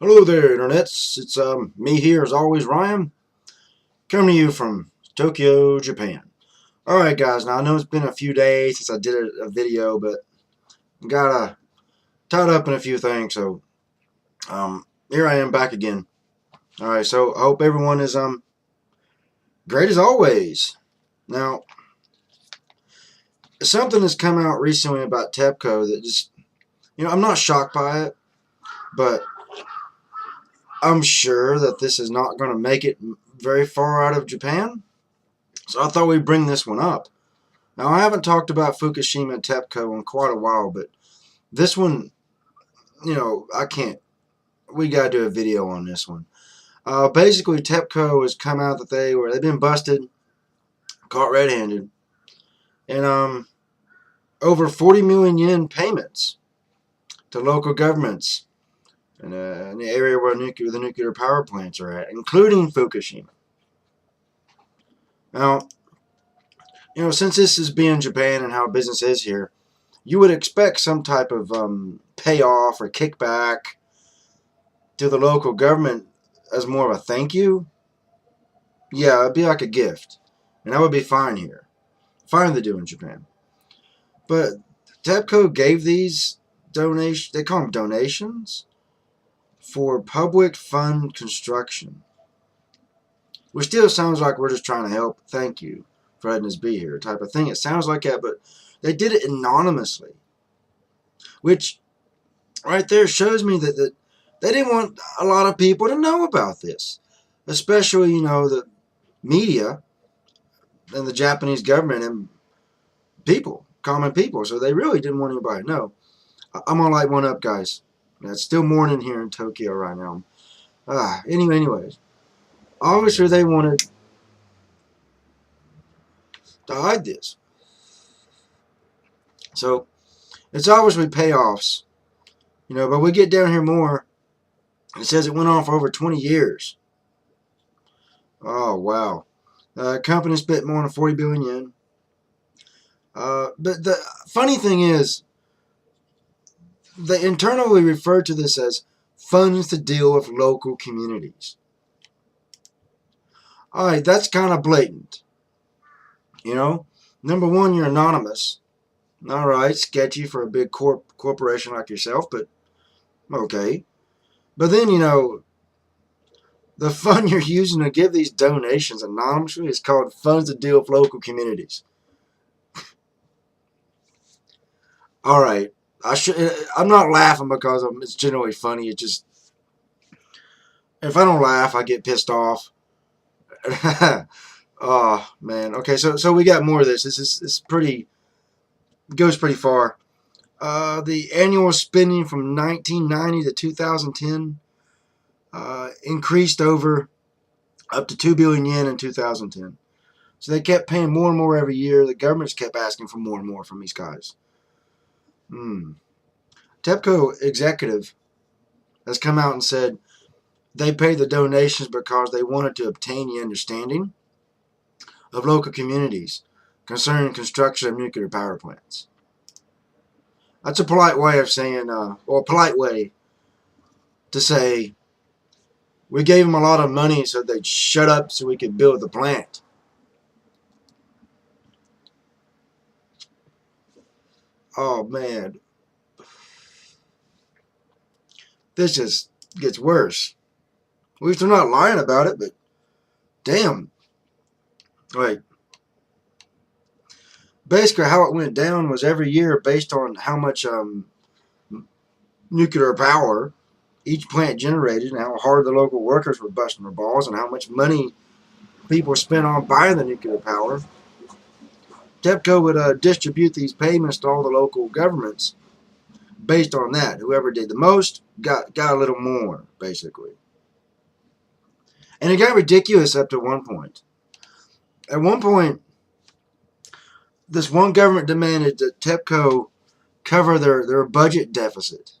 Hello there, internets. It's me here as always, Ryan, coming to you from Tokyo, Japan. All right, guys. Now I know it's been a few days since I did a video, but got tied up in a few things, so here I am back again. All right, so I hope everyone is great as always. Now, something has come out recently about TEPCO that just I'm not shocked by it, but I'm sure that this is not going to make it very far out of Japan. So I thought we'd bring this one up. Now, I haven't talked about Fukushima and TEPCO in quite a while, but this one, I can't. We got to do a video on this one. Basically, TEPCO has come out that they've been busted, caught red-handed, and over 40 million yen payments to local governments in the area where the nuclear power plants are at, including Fukushima. Now, since this is being Japan and how business is here, you would expect some type of payoff or kickback to the local government as more of a thank you. Yeah, it'd be like a gift, and that would be fine here. Fine to do in Japan. But TEPCO gave these donations, they call them donations, for public fund construction. Which still sounds like we're just trying to help, thank you for letting us be here type of thing. It sounds like that, but they did it anonymously. Which right there shows me that they didn't want a lot of people to know about this. Especially, the media and the Japanese government and people, common people. So they really didn't want anybody to know. I'm going to light one up, guys. It's still morning here in Tokyo right now. Anyways. Obviously, they wanted to hide this. So, it's obviously payoffs. But we get down here more. It says it went on for over 20 years. Oh, wow. The company spent more than 40 billion yen. But the funny thing is, they internally refer to this as funds to deal with local communities. All right, that's kind of blatant. Number one, you're anonymous. All right, sketchy for a big corporation like yourself, but okay. But then, the fund you're using to give these donations anonymously is called funds to deal with local communities. All right, I'm not laughing because it's generally funny. It just, if I don't laugh, I get pissed off. Oh man. Okay, so we got more of this. This is pretty, goes pretty far. The annual spending from 1990 to 2010 increased up to 2 billion yen in 2010. So they kept paying more and more every year. The governments kept asking for more and more from these guys. TEPCO executive has come out and said they paid the donations because they wanted to obtain the understanding of local communities concerning construction of nuclear power plants. That's a polite way of saying, or a polite way to say, we gave them a lot of money so they'd shut up so we could build the plant. Oh man, this just gets worse. At least they're not lying about it, but damn. Like, basically how it went down was every year based on how much nuclear power each plant generated and how hard the local workers were busting their balls and how much money people spent on buying the nuclear power. TEPCO would distribute these payments to all the local governments based on that. Whoever did the most got a little more, basically. And it got ridiculous up to one point. At one point, this one government demanded that TEPCO cover their budget deficit.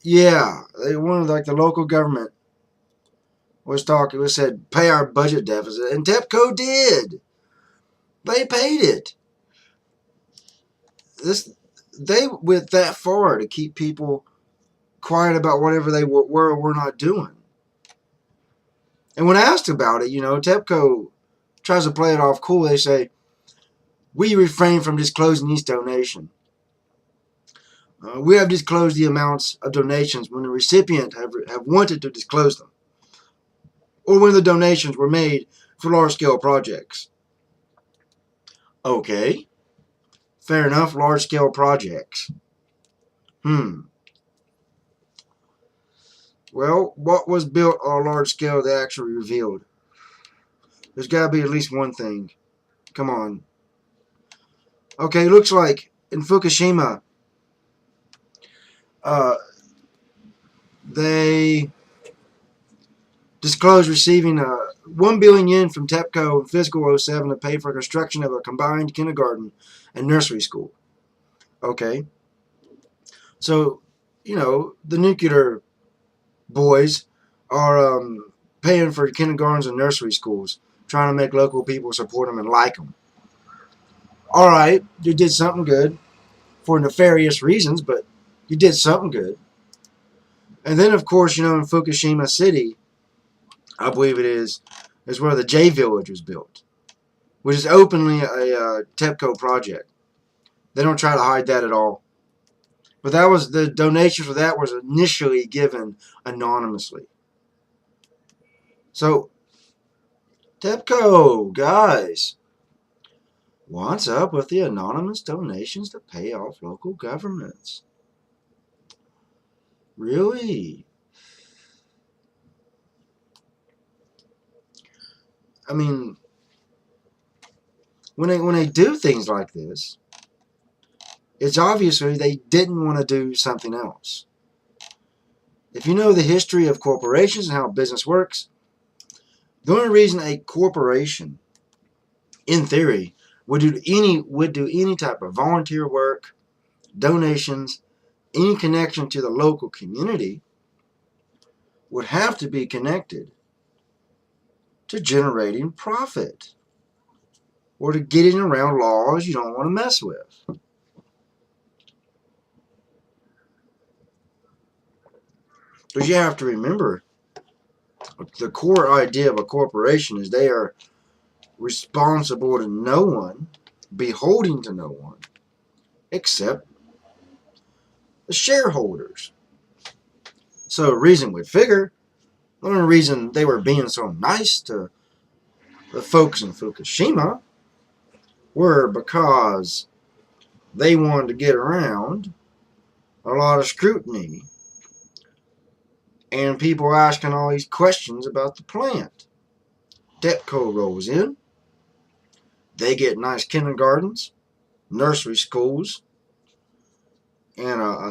Yeah, they wanted, like, the local government said, pay our budget deficit, and TEPCO did. They paid it. They went that far to keep people quiet about whatever they were or were not doing. And when asked about it, TEPCO tries to play it off cool. They say, we refrain from disclosing each donation. We have disclosed the amounts of donations when the recipient have wanted to disclose them, or when the donations were made for large-scale projects. Okay, fair enough, large-scale projects. Well, what was built on a large scale that actually revealed? There's got to be at least one thing. Come on. Okay, looks like in Fukushima, uh, they disclosed receiving 1 billion yen from TEPCO in fiscal 07 to pay for construction of a combined kindergarten and nursery school. Okay. So, the nuclear boys are paying for kindergartens and nursery schools, trying to make local people support them and like them. All right, you did something good for nefarious reasons, but you did something good. And then, of course, in Fukushima City, I believe it is where the J Village was built, which is openly a TEPCO project. They don't try to hide that at all. But that was the donation for that was initially given anonymously. So, TEPCO, guys, what's up with the anonymous donations to pay off local governments? Really? I mean, when they do things like this, it's obviously they didn't want to do something else. If you know the history of corporations and how business works, the only reason a corporation, in theory, would do any type of volunteer work, donations, any connection to the local community would have to be connected to generating profit or to getting around laws you don't want to mess with. Because you have to remember, the core idea of a corporation is they are responsible to no one, beholden to no one, except the shareholders. So reason would figure, the only reason they were being so nice to the folks in Fukushima were because they wanted to get around a lot of scrutiny and people asking all these questions about the plant. TEPCO rolls in. They get nice kindergartens, nursery schools, and a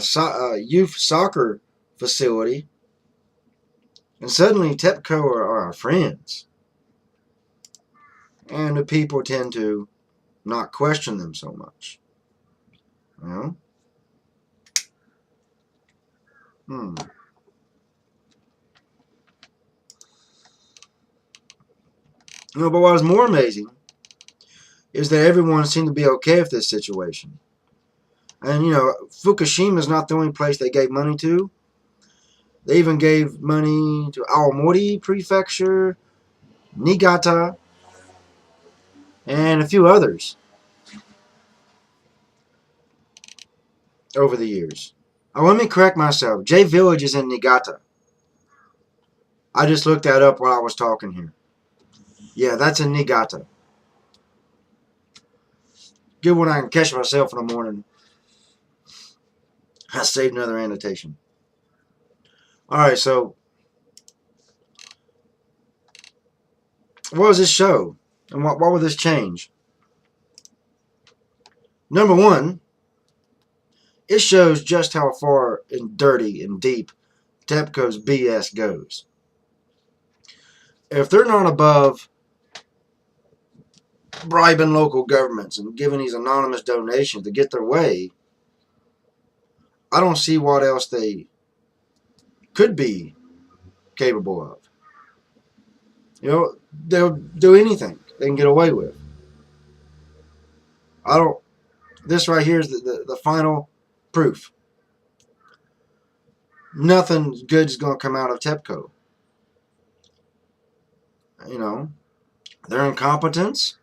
youth soccer facility. And suddenly TEPCO are our friends. And the people tend to not question them so much. You know? But what was more amazing is that everyone seemed to be okay with this situation. And, Fukushima is not the only place they gave money to. They even gave money to Aomori Prefecture, Niigata, and a few others over the years. Oh, let me correct myself. J Village is in Niigata. I just looked that up while I was talking here. Yeah, that's in Niigata. Good when I can catch myself in the morning. I saved another annotation. Alright, so what was this show? And what will this change? Number one, it shows just how far and dirty and deep TEPCO's BS goes. If they're not above bribing local governments and giving these anonymous donations to get their way, I don't see what else they could be capable of. They'll do anything they can get away with. This right here is the final proof. nothing good's going to come out of TEPCO. You know, their incompetence.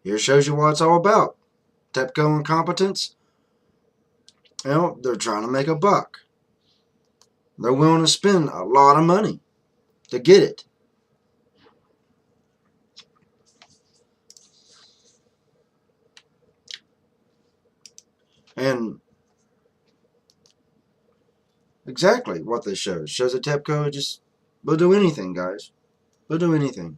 Here shows you what it's all about. TEPCO incompetence. You know, they're trying to make a buck. They're willing to spend a lot of money to get it. And exactly what this shows. Shows that TEPCO just will do anything, guys. They'll do anything.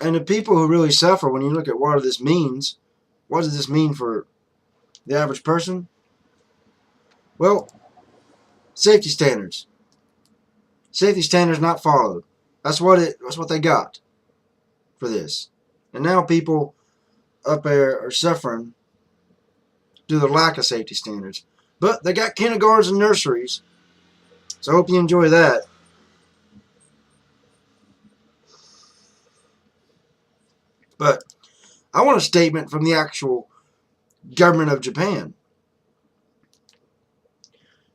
And the people who really suffer, when you look at what this means, what does this mean for the average person? Well, safety standards. Safety standards not followed. That's what they got for this. And now people up there are suffering due to the lack of safety standards. But they got kindergartens and nurseries. So I hope you enjoy that. But I want a statement from the actual government of Japan.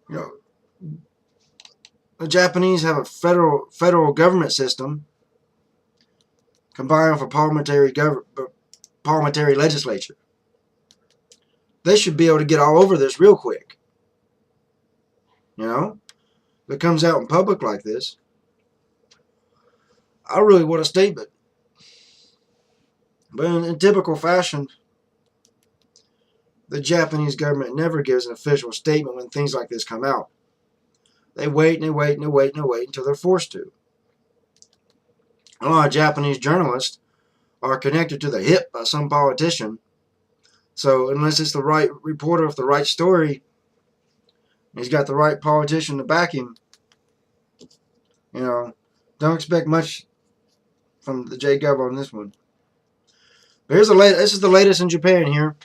You know, the Japanese have a federal government system combined with a parliamentary legislature. They should be able to get all over this real quick. You know, if it comes out in public like this, I really want a statement. But in typical fashion, the Japanese government never gives an official statement when things like this come out. They wait and they wait and they wait and they wait until they're forced to. A lot of Japanese journalists are connected to the hip by some politician. So unless it's the right reporter with the right story, he's got the right politician to back him, you know, don't expect much from the J-Gov on this one. But this is the latest in Japan here.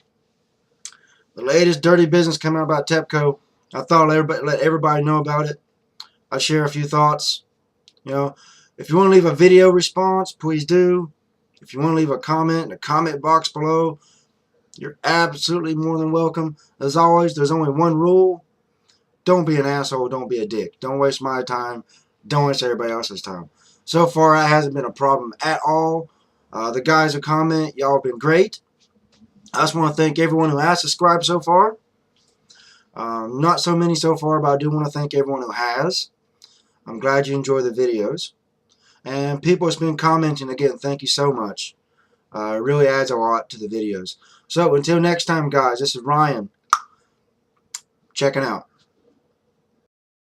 The latest dirty business coming out about TEPCO. I thought I'd let everybody know about it. I share a few thoughts. You know, if you want to leave a video response, please do. If you want to leave a comment in the comment box below, you're absolutely more than welcome. As always, there's only one rule. Don't be an asshole. Don't be a dick. Don't waste my time. Don't waste everybody else's time. So far, that hasn't been a problem at all. The guys who comment, y'all have been great. I just want to thank everyone who has subscribed so far. Not so many so far, but I do want to thank everyone who has. I'm glad you enjoy the videos. And people have been commenting again. Thank you so much. It really adds a lot to the videos. So until next time, guys, this is Ryan checking out.